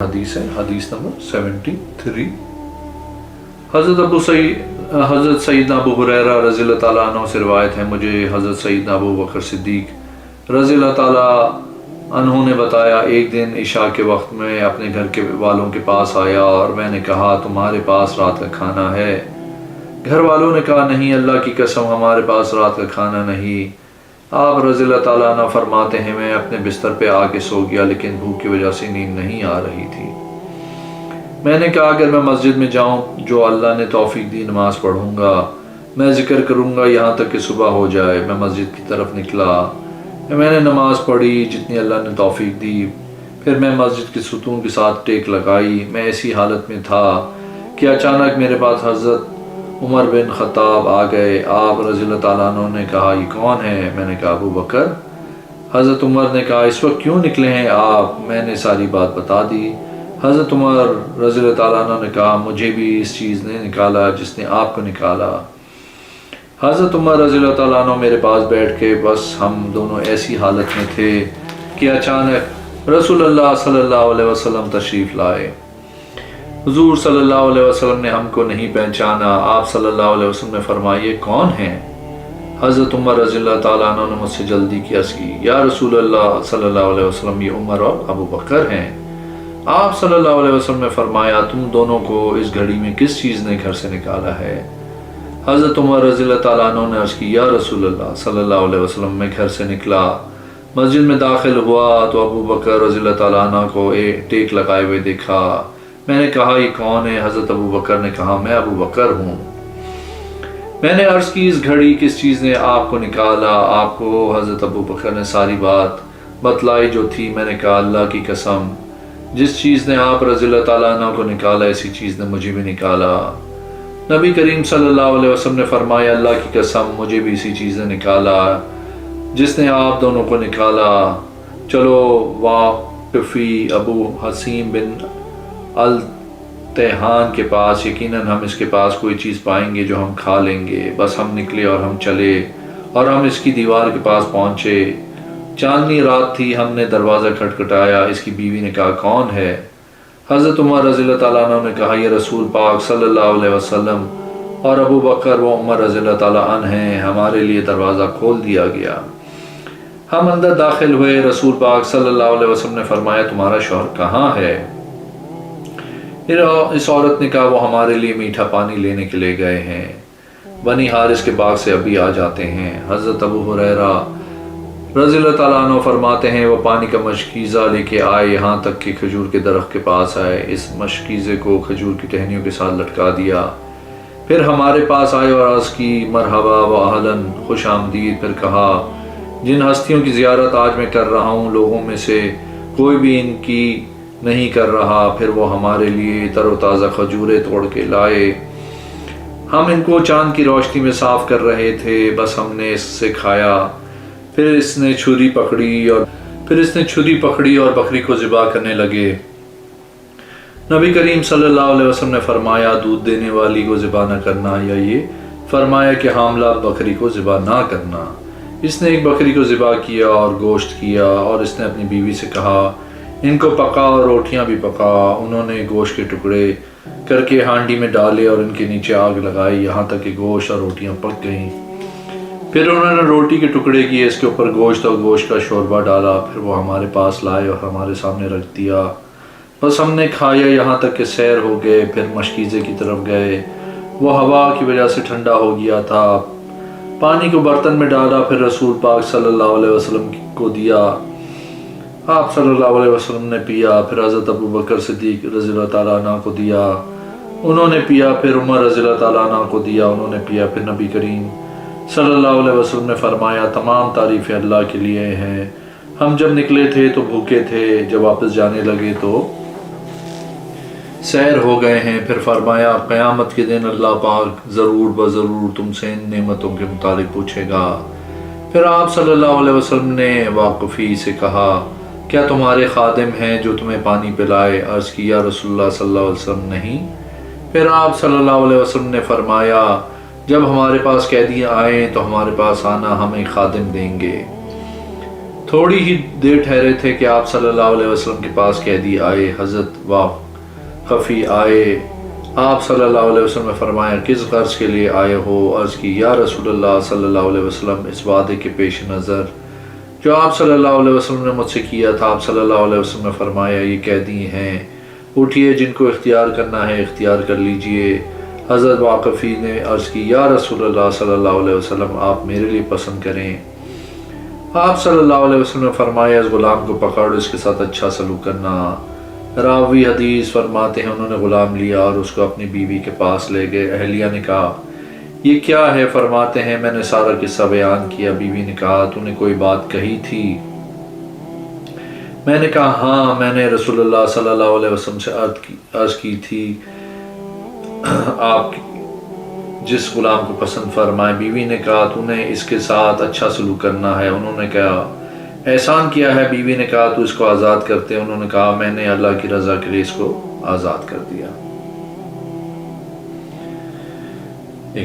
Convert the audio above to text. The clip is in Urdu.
حدیث ہے، حدیث نمبر 73۔ حضرت سیدنا ابو ہریرہ رضی اللہ تعالیٰ عنہ سے روایت ہے، مجھے حضرت سیدنا ابو بکر صدیق رضی اللہ تعالیٰ عنہ نے بتایا، ایک دن عشاء کے وقت میں اپنے گھر کے والوں کے پاس آیا اور میں نے کہا تمہارے پاس رات کا کھانا ہے؟ گھر والوں نے کہا نہیں، اللہ کی قسم ہمارے پاس رات کا کھانا نہیں۔ آپ رضی اللہ تعالیٰ عنہ فرماتے ہیں میں اپنے بستر پہ آ کے سو گیا، لیکن بھوک کی وجہ سے نیند نہیں آ رہی تھی۔ میں نے کہا اگر میں مسجد میں جاؤں، جو اللہ نے توفیق دی نماز پڑھوں گا، میں ذکر کروں گا یہاں تک کہ صبح ہو جائے۔ میں مسجد کی طرف نکلا، میں نے نماز پڑھی جتنی اللہ نے توفیق دی، پھر میں مسجد کے ستون کے ساتھ ٹیک لگائی۔ میں ایسی حالت میں تھا کہ اچانک میرے پاس حضرت عمر بن خطاب آ گئے۔ آپ رضی اللہ تعالیٰ عنہ نے کہا یہ کون ہے؟ میں نے کہا ابو بکر۔ حضرت عمر نے کہا اس وقت کیوں نکلے ہیں آپ؟ میں نے ساری بات بتا دی۔ حضرت عمر رضی اللہ تعالیٰ عنہ نے کہا مجھے بھی اس چیز نے نکالا جس نے آپ کو نکالا۔ حضرت عمر رضی اللہ تعالیٰ عنہ میرے پاس بیٹھ کے، بس ہم دونوں ایسی حالت میں تھے کہ اچانک رسول اللہ صلی اللہ علیہ وسلم تشریف لائے۔ حضور صلی اللہ علیہ وسلم نے ہم کو نہیں پہچانا۔ آپ صلی اللہ علیہ وسلم نے فرمایا یہ کون ہیں؟ حضرت عمر رضی اللہ تعالیٰ عنہ نے مجھ سے جلدی کی عرض کی یا رسول اللہ صلی اللہ علیہ وسلم، یہ عمر اور ابو بکر ہیں۔ آپ صلی اللہ علیہ وسلم نے فرمایا تم دونوں کو اس گھڑی میں کس چیز نے گھر سے نکالا ہے؟ حضرت عمر رضی اللہ تعالیٰ عنہ نے عرض کی یا رسول اللہ صلی اللہ علیہ وسلم، میں گھر سے نکلا، مسجد میں داخل ہوا تو ابو بکر رضی اللہ تعالیٰ عنہ کو ٹیک لگائے ہوئے دیکھا۔ میں نے کہا یہ کون ہے؟ حضرت ابو بکر نے کہا میں ابو بکر ہوں۔ میں نے عرض کی اس گھڑی کس چیز نے آپ کو نکالا؟ آپ کو حضرت ابو بکر نے ساری بات بتلائی جو تھی۔ میں نے کہا اللہ کی قسم جس چیز نے آپ رضی اللہ تعالیٰ عنہ کو نکالا، اسی چیز نے مجھے بھی نکالا۔ نبی کریم صلی اللہ علیہ وسلم نے فرمایا اللہ کی قسم مجھے بھی اسی چیز نے نکالا جس نے آپ دونوں کو نکالا۔ چلو واقفی ابو حسیم بن التحان کے پاس، یقیناً ہم اس کے پاس کوئی چیز پائیں گے جو ہم کھا لیں گے۔ بس ہم نکلے اور ہم چلے اور ہم اس کی دیوار کے پاس پہنچے۔ چاندنی رات تھی، ہم نے دروازہ کھٹکھٹایا۔ اس کی بیوی نے کہا کون ہے؟ حضرت عمر رضی اللہ تعالیٰ عنہ نے کہا یہ رسول پاک صلی اللہ علیہ وسلم اور ابو بکر و عمر رضی اللہ تعالیٰ عنہ ہیں، ہمارے لیے دروازہ کھول دیا گیا۔ ہم اندر داخل ہوئے۔ رسول پاک صلی اللہ علیہ وسلم نے فرمایا تمہارا شوہر کہاں ہے؟ اس عورت نے کہا وہ ہمارے لیے میٹھا پانی لینے کے لیے گئے ہیں، بنی حارث کے باغ سے ابھی آ جاتے ہیں۔ حضرت ابو ہریرہ رضی اللہ تعالیٰ عنہ فرماتے ہیں وہ پانی کا مشکیزہ لے کے آئے، یہاں تک کہ کھجور کے درخت کے پاس آئے۔ اس مشکیزے کو کھجور کی ٹہنیوں کے ساتھ لٹکا دیا، پھر ہمارے پاس آئے اور عرض کی مرحبا و اہلاً، خوش آمدید۔ پھر کہا جن ہستیوں کی زیارت آج میں کر رہا ہوں لوگوں میں سے کوئی بھی ان کی نہیں کر رہا۔ پھر وہ ہمارے لیے تر و تازہ کھجوریں توڑ کے لائے، ہم ان کو چاند کی روشنی میں صاف کر رہے تھے، بس ہم نے اس سے کھایا۔ پھر اس نے چھری پکڑی اور بکری کو ذبح کرنے لگے۔ نبی کریم صلی اللہ علیہ وسلم نے فرمایا دودھ دینے والی کو ذبح نہ کرنا، یا یہ فرمایا کہ حاملہ بکری کو ذبح نہ کرنا۔ اس نے ایک بکری کو ذبح کیا اور گوشت کیا، اور اس نے اپنی بیوی سے کہا ان کو پکا اور روٹیاں بھی پکا۔ انہوں نے گوشت کے ٹکڑے کر کے ہانڈی میں ڈالے اور ان کے نیچے آگ لگائی یہاں تک کہ گوشت اور روٹیاں پک گئیں۔ پھر انہوں نے روٹی کے ٹکڑے کیے، اس کے اوپر گوشت اور گوشت کا شوربہ ڈالا، پھر وہ ہمارے پاس لائے اور ہمارے سامنے رکھ دیا۔ بس ہم نے کھایا یہاں تک کہ سیر ہو گئے۔ پھر مشکیزے کی طرف گئے، وہ ہوا کی وجہ سے ٹھنڈا ہو گیا تھا۔ پانی کو برتن میں ڈالا، پھر رسول پاک صلی اللہ علیہ وسلم کو دیا۔ آپ صلی اللہ علیہ وسلم نے پیا، پھر حضرت ابو بکر صدیق رضی اللہ تعالیٰ عنہ کو دیا، انہوں نے پیا۔ پھر عمر رضی اللہ تعالیٰ عنہ کو دیا، انہوں نے پیا۔ پھر نبی کریم صلی اللہ علیہ وسلم نے فرمایا تمام تعریفیں اللہ کے لیے ہیں، ہم جب نکلے تھے تو بھوکے تھے، جب واپس جانے لگے تو سیر ہو گئے ہیں۔ پھر فرمایا قیامت کے دن اللہ پاک ضرور بضرور تم سے ان نعمتوں کے متعلق پوچھے گا۔ پھر آپ صلی اللہ علیہ وسلم نے واقفی سے کہا کیا تمہارے خادم ہیں جو تمہیں پانی پلائے؟ عرض کی یا رسول اللہ صلی اللہ علیہ وسلم نہیں۔ پھر آپ صلی اللہ علیہ وسلم نے فرمایا جب ہمارے پاس قیدی آئیں تو ہمارے پاس آنا، ہم ایک خادم دیں گے۔ تھوڑی ہی دیر ٹھہرے تھے کہ آپ صلی اللہ علیہ وسلم کے پاس قیدی آئے۔ حضرت واقفی آئے، آپ صلی اللہ علیہ وسلم نے فرمایا کس غرض کے لیے آئے ہو؟ عرض کی یا رسول اللہ صلی اللہ علیہ وسلم، اس وعدے کے پیش نظر جو آپ صلی اللہ علیہ وسلم نے مجھ سے کیا تھا۔ آپ صلی اللہ علیہ وسلم نے فرمایا یہ قیدی ہیں، اٹھیے، جن کو اختیار کرنا ہے اختیار کر لیجئے۔ حضرت واقفی نے عرض کی یا رسول اللہ صلی اللہ علیہ وسلم، آپ میرے لیے پسند کریں۔ آپ صلی اللہ علیہ وسلم نے فرمایا اس غلام کو پکڑ، اس کے ساتھ اچھا سلوک کرنا۔ راوی حدیث فرماتے ہیں انہوں نے غلام لیا اور اس کو اپنی بیوی کے پاس لے گئے۔ اہلیہ نے کہا یہ کیا ہے؟ فرماتے ہیں میں نے سارا قصہ بیان کیا۔ بیوی نے کہا تو نے کوئی بات کہی تھی؟ میں نے کہا ہاں، میں نے رسول اللہ صلی اللہ علیہ وسلم سے عرض کی تھی آپ جس غلام کو پسند فرمائے۔ بیوی نے کہا تو نے اس کے ساتھ اچھا سلوک کرنا ہے۔ انہوں نے کہا احسان کیا ہے؟ بیوی نے کہا تو اس کو آزاد کرتے۔ انہوں نے کہا میں نے اللہ کی رضا کے لیے اس کو آزاد کر دیا۔